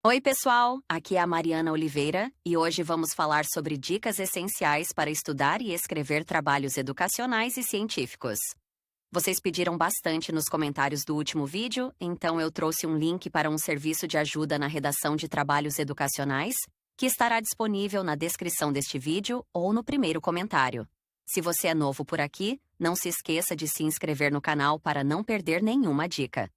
Oi, pessoal! Aqui é a Mariana Oliveira e hoje vamos falar sobre dicas essenciais para estudar e escrever trabalhos educacionais e científicos. Vocês pediram bastante nos comentários do último vídeo, então eu trouxe um link para um serviço de ajuda na redação de trabalhos educacionais, que estará disponível na descrição deste vídeo ou no primeiro comentário. Se você é novo por aqui, não se esqueça de se inscrever no canal para não perder nenhuma dica.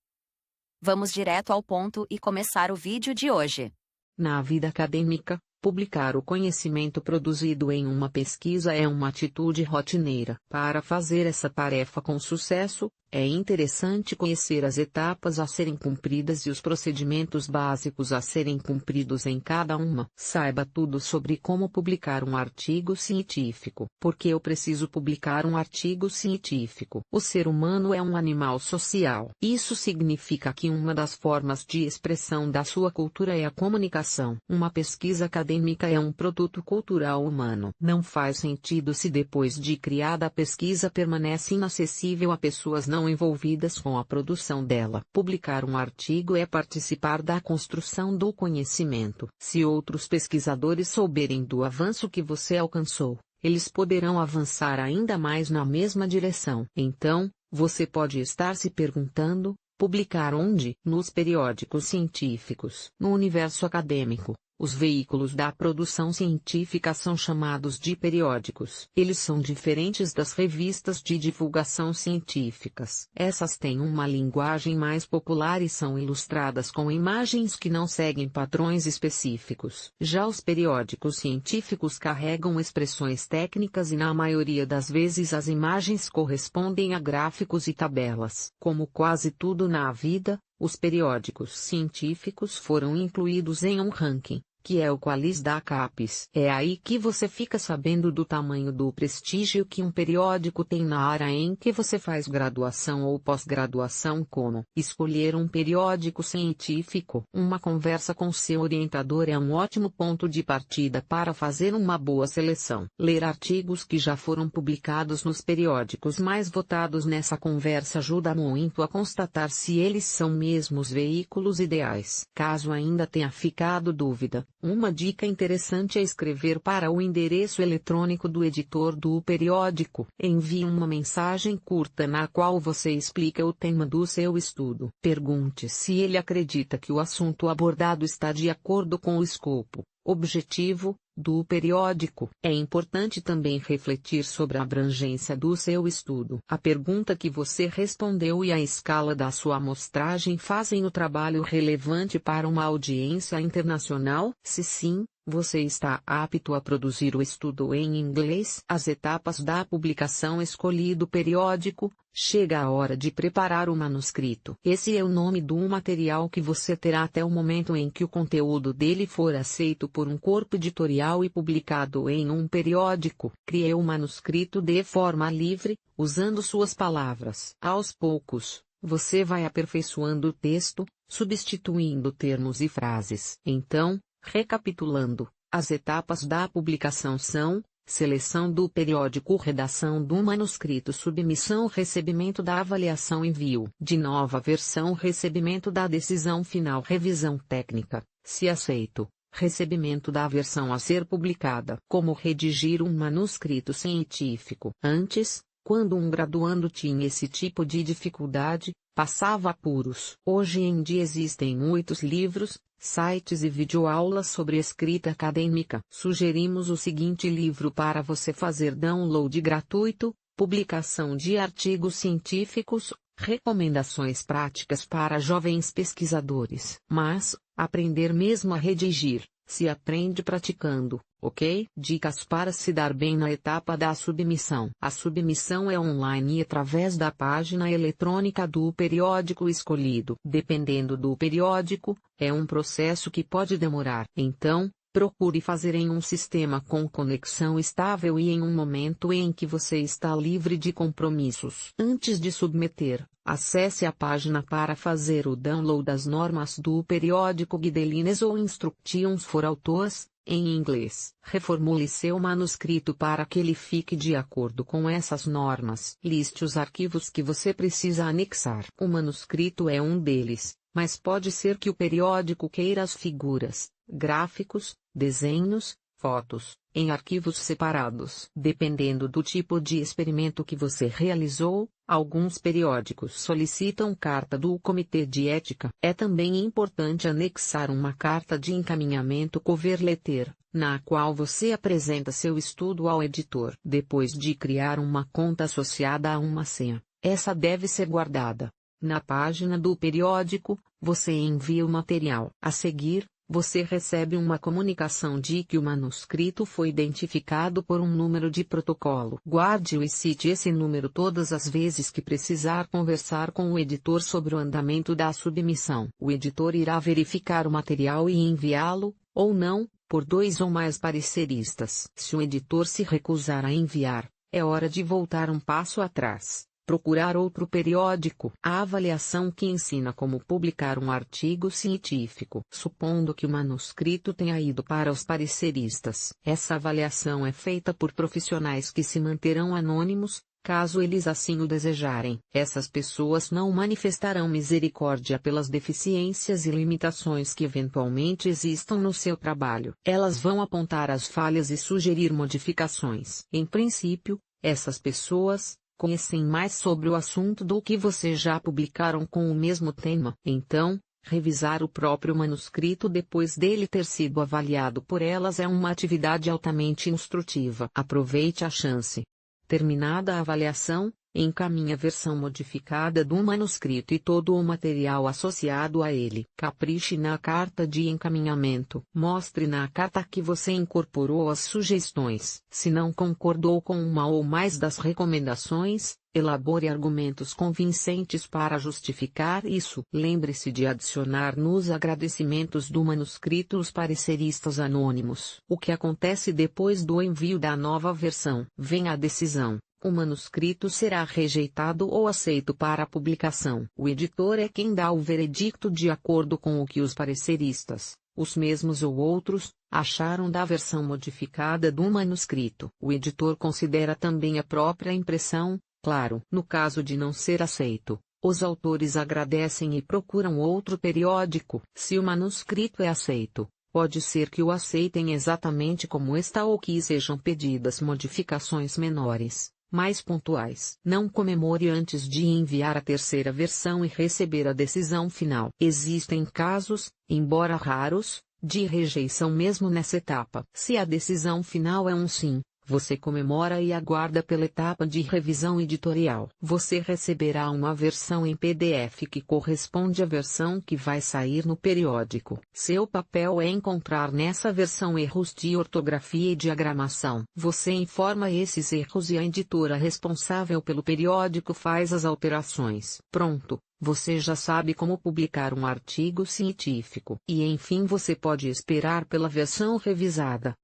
Vamos direto ao ponto e começar o vídeo de hoje. Na vida acadêmica, publicar o conhecimento produzido em uma pesquisa é uma atitude rotineira. Para fazer essa tarefa com sucesso, é interessante conhecer as etapas a serem cumpridas e os procedimentos básicos a serem cumpridos em cada uma. Saiba tudo sobre como publicar um artigo científico. Por que eu preciso publicar um artigo científico? O ser humano é um animal social. Isso significa que uma das formas de expressão da sua cultura é a comunicação. Uma pesquisa acadêmica é um produto cultural humano. Não faz sentido se depois de criada a pesquisa permanece inacessível a pessoas não envolvidas com a produção dela. Publicar um artigo é participar da construção do conhecimento. Se outros pesquisadores souberem do avanço que você alcançou, eles poderão avançar ainda mais na mesma direção. Então, você pode estar se perguntando: publicar onde? Nos periódicos científicos. No universo acadêmico, os veículos da produção científica são chamados de periódicos. Eles são diferentes das revistas de divulgação científicas. Essas têm uma linguagem mais popular e são ilustradas com imagens que não seguem padrões específicos. Já os periódicos científicos carregam expressões técnicas e na maioria das vezes as imagens correspondem a gráficos e tabelas. Como quase tudo na vida, os periódicos científicos foram incluídos em um ranking, que é o Qualis da CAPES. É aí que você fica sabendo do tamanho do prestígio que um periódico tem na área em que você faz graduação ou pós-graduação. Como escolher um periódico científico? Uma conversa com seu orientador é um ótimo ponto de partida para fazer uma boa seleção. Ler artigos que já foram publicados nos periódicos mais votados nessa conversa ajuda muito a constatar se eles são mesmo os veículos ideais. Caso ainda tenha ficado dúvida, uma dica interessante é escrever para o endereço eletrônico do editor do periódico. Envie uma mensagem curta na qual você explica o tema do seu estudo. Pergunte se ele acredita que o assunto abordado está de acordo com o escopo, objetivo, do periódico. É importante também refletir sobre a abrangência do seu estudo. A pergunta que você respondeu e a escala da sua amostragem fazem o trabalho relevante para uma audiência internacional? Se sim, você está apto a produzir o estudo em inglês. As etapas da publicação. Escolhido o periódico, chega a hora de preparar o manuscrito. Esse é o nome do material que você terá até o momento em que o conteúdo dele for aceito por um corpo editorial e publicado em um periódico. Crie o manuscrito de forma livre, usando suas palavras. Aos poucos, você vai aperfeiçoando o texto, substituindo termos e frases. Então, recapitulando, as etapas da publicação são: seleção do periódico, redação do manuscrito, submissão, recebimento da avaliação, envio de nova versão, recebimento da decisão final, revisão técnica, se aceito, recebimento da versão a ser publicada. Como redigir um manuscrito científico? Antes, quando um graduando tinha esse tipo de dificuldade, passava apuros. Hoje em dia existem muitos livros, sites e videoaulas sobre escrita acadêmica. Sugerimos o seguinte livro para você fazer download gratuito: Publicação de Artigos Científicos, Recomendações Práticas para Jovens Pesquisadores. Mas, aprender mesmo a redigir, se aprende praticando, ok? Dicas para se dar bem na etapa da submissão. A submissão é online e através da página eletrônica do periódico escolhido. Dependendo do periódico, é um processo que pode demorar. Então, procure fazer em um sistema com conexão estável e em um momento em que você está livre de compromissos. Antes de submeter, acesse a página para fazer o download das normas do periódico Guidelines ou Instructions for Authors, em inglês. Reformule seu manuscrito para que ele fique de acordo com essas normas. Liste os arquivos que você precisa anexar. O manuscrito é um deles. Mas pode ser que o periódico queira as figuras, gráficos, desenhos, fotos, em arquivos separados. Dependendo do tipo de experimento que você realizou, alguns periódicos solicitam carta do Comitê de Ética. É também importante anexar uma carta de encaminhamento cover letter, na qual você apresenta seu estudo ao editor. Depois de criar uma conta associada a uma senha, essa deve ser guardada. Na página do periódico, você envia o material. A seguir, você recebe uma comunicação de que o manuscrito foi identificado por um número de protocolo. Guarde-o e cite esse número todas as vezes que precisar conversar com o editor sobre o andamento da submissão. O editor irá verificar o material e enviá-lo, ou não, por 2 ou mais pareceristas. Se o editor se recusar a enviar, é hora de voltar um passo atrás. Procurar outro periódico. A avaliação que ensina como publicar um artigo científico. Supondo que o manuscrito tenha ido para os pareceristas. Essa avaliação é feita por profissionais que se manterão anônimos, caso eles assim o desejarem. Essas pessoas não manifestarão misericórdia pelas deficiências e limitações que eventualmente existam no seu trabalho. Elas vão apontar as falhas e sugerir modificações. Em princípio, essas pessoas conhecem mais sobre o assunto do que você já publicaram com o mesmo tema. Então, revisar o próprio manuscrito depois dele ter sido avaliado por elas é uma atividade altamente instrutiva. Aproveite a chance. Terminada a avaliação, encaminhe a versão modificada do manuscrito e todo o material associado a ele. Capriche na carta de encaminhamento. Mostre na carta que você incorporou as sugestões. Se não concordou com uma ou mais das recomendações, elabore argumentos convincentes para justificar isso. Lembre-se de adicionar nos agradecimentos do manuscrito os pareceristas anônimos. O que acontece depois do envio da nova versão? Vem a decisão. O manuscrito será rejeitado ou aceito para publicação. O editor é quem dá o veredicto de acordo com o que os pareceristas, os mesmos ou outros, acharam da versão modificada do manuscrito. O editor considera também a própria impressão, claro. No caso de não ser aceito, os autores agradecem e procuram outro periódico. Se o manuscrito é aceito, pode ser que o aceitem exatamente como está ou que sejam pedidas modificações menores, mais pontuais. Não comemore antes de enviar a terceira versão e receber a decisão final. Existem casos, embora raros, de rejeição mesmo nessa etapa. Se a decisão final é um sim, você comemora e aguarda pela etapa de revisão editorial. Você receberá uma versão em PDF que corresponde à versão que vai sair no periódico. Seu papel é encontrar nessa versão erros de ortografia e diagramação. Você informa esses erros e a editora responsável pelo periódico faz as alterações. Pronto! Você já sabe como publicar um artigo científico. E enfim você pode esperar pela versão revisada.